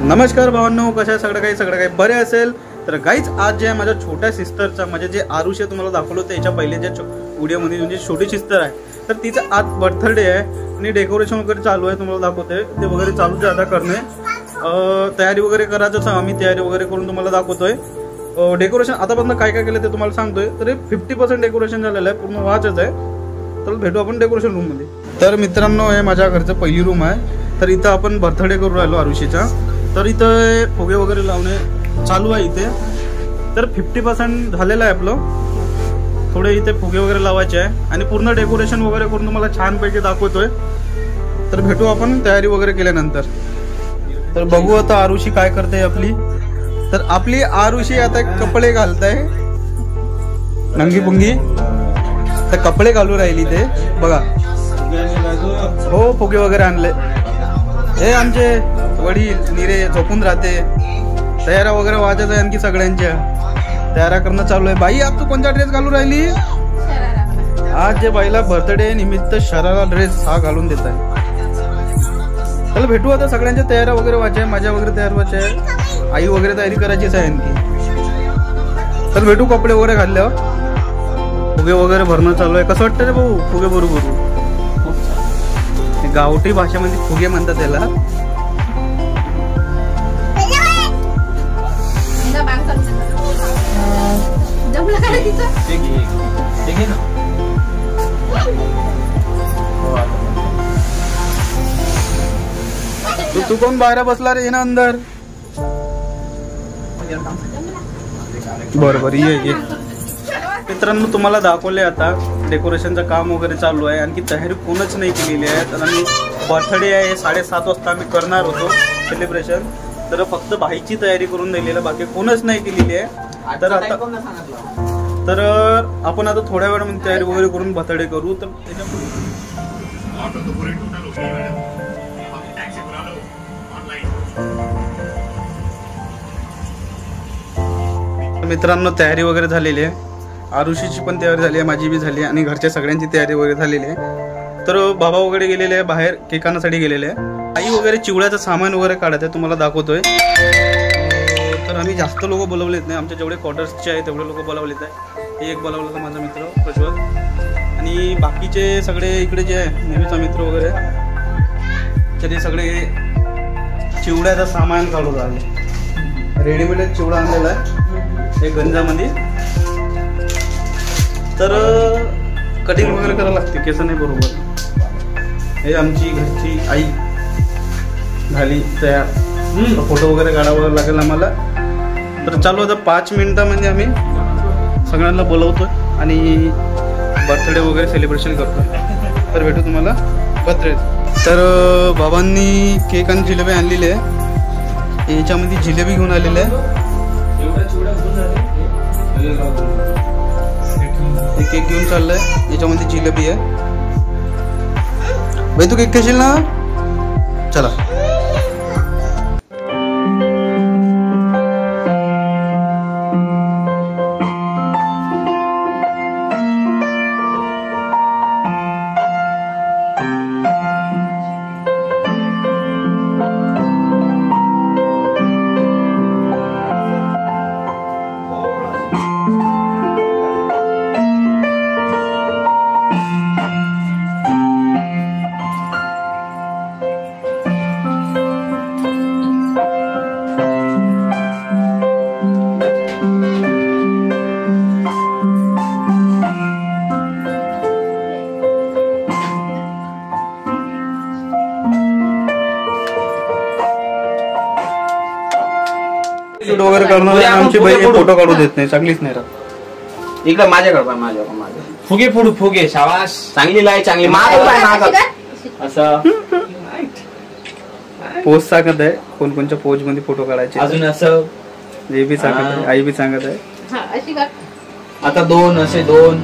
नमस्कार भावांनो, कशा सगळं काही बरे असेल तर गाईज आज जे आहे माझ्या छोट्या सिस्टरचा म्हणजे जे आरुषी तुम्हाला दाखवलं होतं याच्या पहिले जे व्हिडिओमध्ये म्हणजे छोटी सिस्टर आहे तर तिचा आज बर्थडे आहे आणि डेकोरेशन वगैरे चालू आहे. तुम्हाला दाखवतोय ते वगैरे चालूच आहे आता करणे. तयारी वगैरे करायचं आम्ही तयारी वगैरे करून तुम्हाला दाखवतोय. डेकोरेशन आतापर्यंत काय काय केलं ते तुम्हाला सांगतोय. तर 50% डेकोरेशन झालेलं आहे, पूर्ण व्हायचंच आहे. तर भेटू आपण डेकोरेशन रूम मध्ये. तर मित्रांनो हे माझ्या घरचं पहिली रूम आहे. तर इथं आपण बर्थडे करू राहिलो आरुषीचा. तर इथं फुगे वगैरे लावणे चालू आहे इथे. तर 50% झालेलं आहे आपलं. थोडे इथे फुगे वगैरे लावायचे आहे आणि पूर्ण डेकोरेशन वगैरे करून तुम्हाला छानपैकी दाखवतोय. तर भेटू आपण तयारी वगैरे केल्यानंतर. तर बघू आता आरुषी काय करते आपली. तर आपली आरुषी आता कपडे घालताय नंगी पुंगी. तर कपडे घालू राहिली ते बघा. हो फुगे वगैरे आणले. हे आमचे वडील निरे झोपून राहते. तयारा वगैरे वाजत आहे आणखी सगळ्यांच्या तयारा करणं चालू आहे. बाई आज तू कोणता ड्रेस घालू राहिली. आज जे बाईला बर्थडे निमित्त शरारा ड्रेस हा घालून देत आहे. चला भेटू आता. सगळ्यांच्या तयारा वगैरे व्हायच्या, माझ्या वगैरे तयार व्हायच्या आहे, आई वगैरे तयारी करायचीच आहे आणखी. तर भेटू कपडे वगैरे घातल्यावर. फुगे वगैरे भरणं चालू आहे. कसं वाटतं रे भाऊ फुगे बरोबर. गावठी भाषेमध्ये फुगे म्हणतात त्याला. तू कोण बाहेर बसला रे ना अंदर. बरोबर ये. मित्रांनो तुम्हाला दाखवले आता डेकोरेशनचं काम वगैरे चालू आहे. आणखी तयारी कोणच नाही केलेली आहे. तर आम्ही बर्थडे आहे 7:30 वाजता आम्ही करणार होतो सेलिब्रेशन. तर फक्त बाईची तयारी करून दिलेली आहे, बाकी कोणच नाही केलेली आहे. तर आता आपण आता थोड्या वेळामध्ये तयारी वगैरे करून बर्थडे करू. तर मित्रांनो तयारी वगैरे झालेली आहे. आरुषीची पण तयारी झाली आहे, माझी बी झाली आहे आणि घरच्या सगळ्यांची तयारी वगैरे झालेली आहे. तर बाबा वगैरे गेलेले आहे बाहेर केक आणण्यासाठी गेलेले आहे. आई वगैरे चिवड्याचं सामान वगैरे काढत आहे, तुम्हाला दाखवतोय. तर आम्ही जास्त लोक बोलवलेत नाही. आमचे जेवढे क्वार्टर्सचे आहे तेवढे लोक बोलावलेत आहे. हे एक बोलावलं होतं माझा मित्र प्रज्वल आणि बाकीचे सगळे इकडे जे आहे नेहमीचा मित्र वगैरे तरी सगळे चिवड्याचं सामान काढून आले. रेडीमेड चिवडा आणलेला आहे एक गंजामध्ये. तर कटिंग वगैरे करायला लागते, केस नाही बरोबर. हे आमची घरची आई झाली तयार. फोटो वगैरे काढावं लागेल आम्हाला. तर चालू आता 5 मिनिटांमध्ये आम्ही सगळ्यांना बोलवतो आणि बर्थडे वगैरे सेलिब्रेशन करतो. तर भेटू तुम्हाला बर्थडे. तर बाबांनी केक आणि जिलेबी आणलेली आहे. याच्यामध्ये जिलेबी घेऊन आलेले आहे. केक घेऊन चाललाय. याच्यामध्ये जिलेबी आहे. भाई तू केक खाशील ना. चला वगैरे करणार. आमची बाई फोटो काढू देत नाही, चांगलीच नाही राहत. इकडे माझ्याकडे माझ्या फुगे फोडू फुगे. शाबास चांगली लाय चांगली असं पोज सांगत आहे कोणकोणच्या पोज मध्ये फोटो काढायचे. अजून असं जे बी सांगत आहे आई बी सांगत आहे. आता 2 असे 2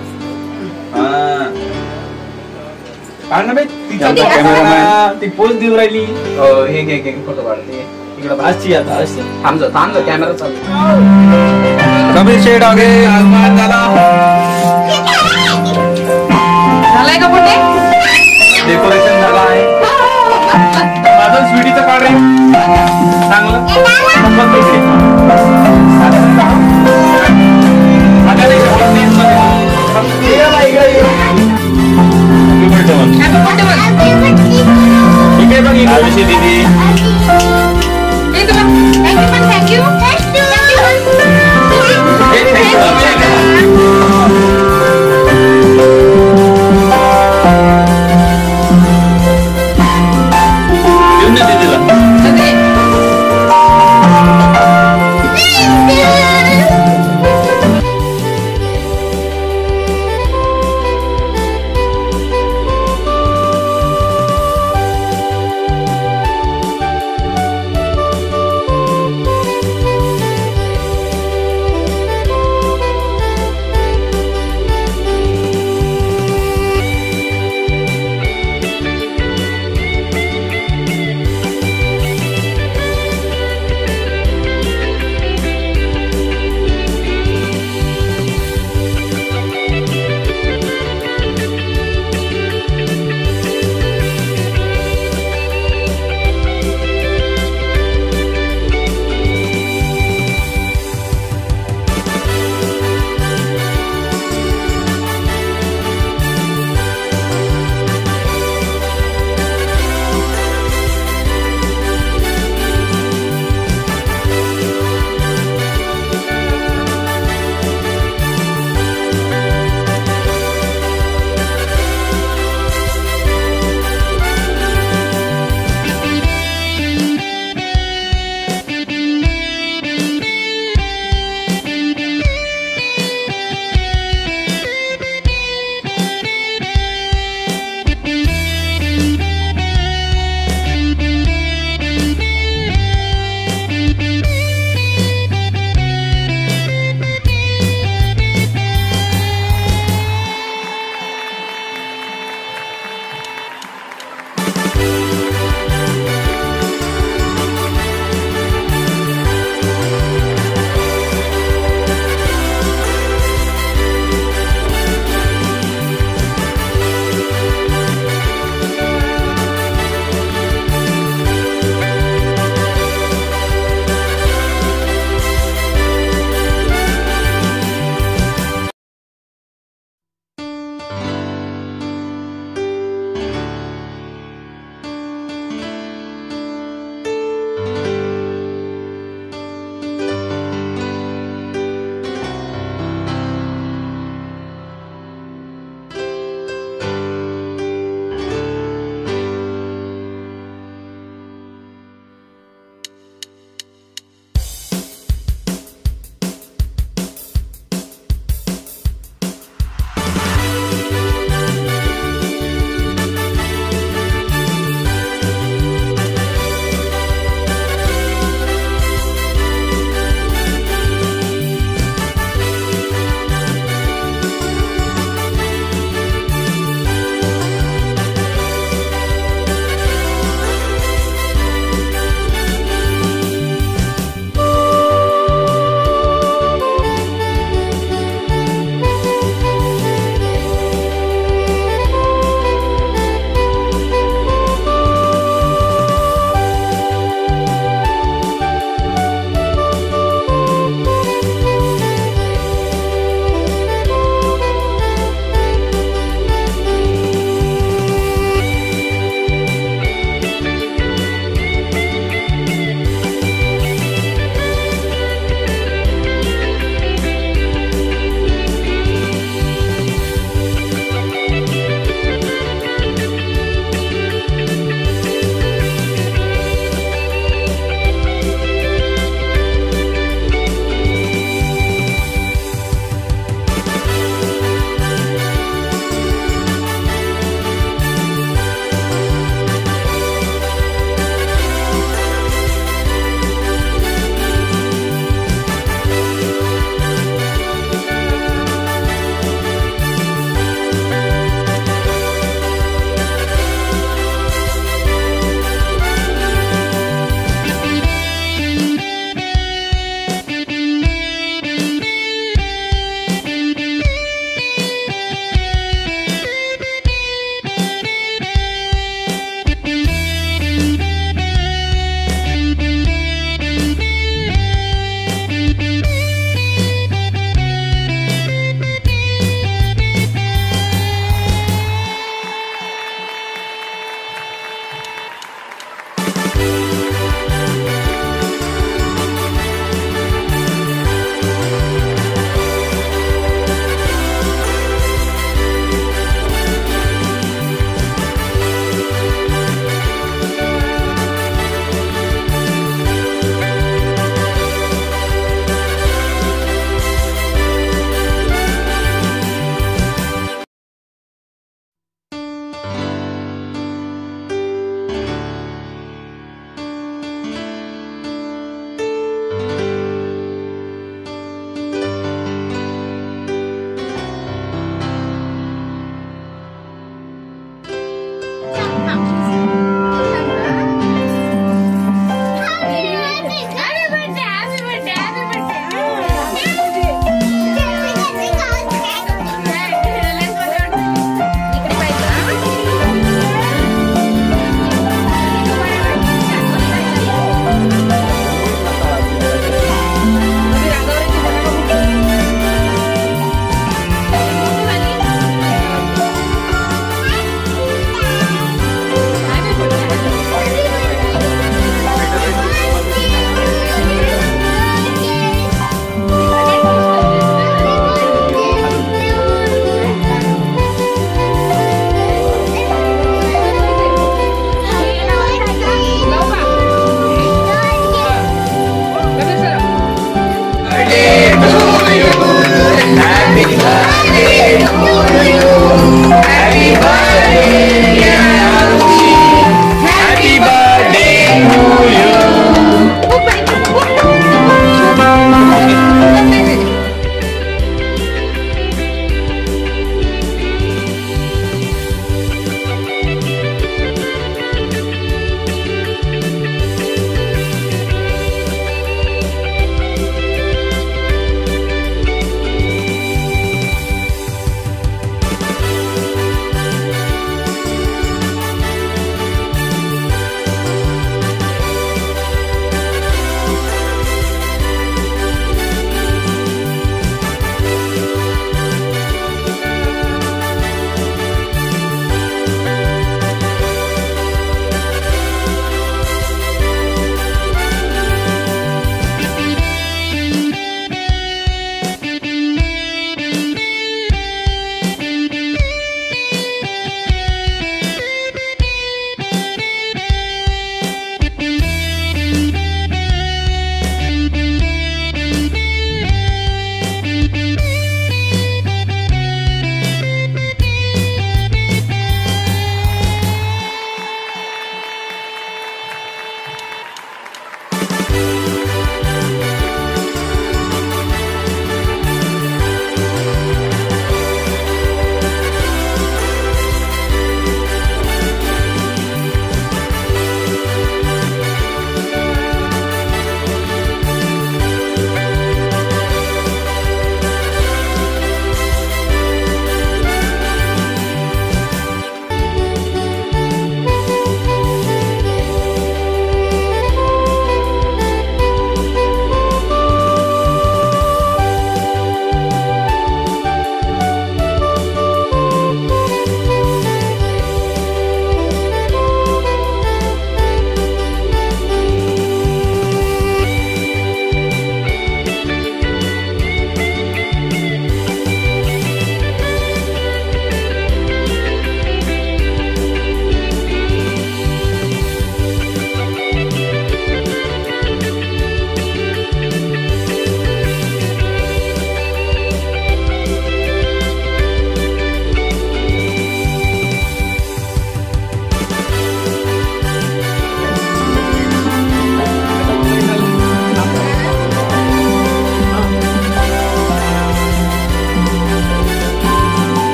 ती पोज देऊ राहिली. हे फोटो काढते इकडे. अशी आता अशी थांबलं कॅमेरा चालू. कमी शेड आगे झालाय का पुढे डेकोरेशन झालं आहे. माझं स्वीटीचं काढ रे चांगलं.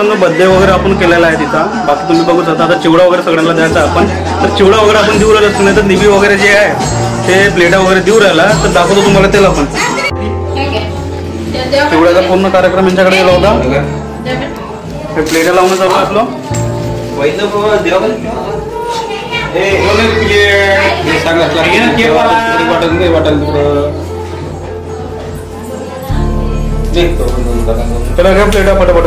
मित्रांनो बर्थडे वगैरे आपण केलेला आहे तिचा. बाकी तुम्ही बघू शकता. आता चिवडा वगैरे सगळ्यांना द्यायचा आपण. तर चिवडा वगैरे आपण देऊ राहिलो, नाही तर निबी वगैरे जे आहे ते प्लेटा वगैरे देऊ राहिला. तर दाखवतो तुम्हाला त्याला पण. चिवड्याचा पूर्ण कार्यक्रम यांच्याकडे गेला होता. हे प्लेटा लावणं चालू आपलं. त्याला घ्या प्लेटा पटापट.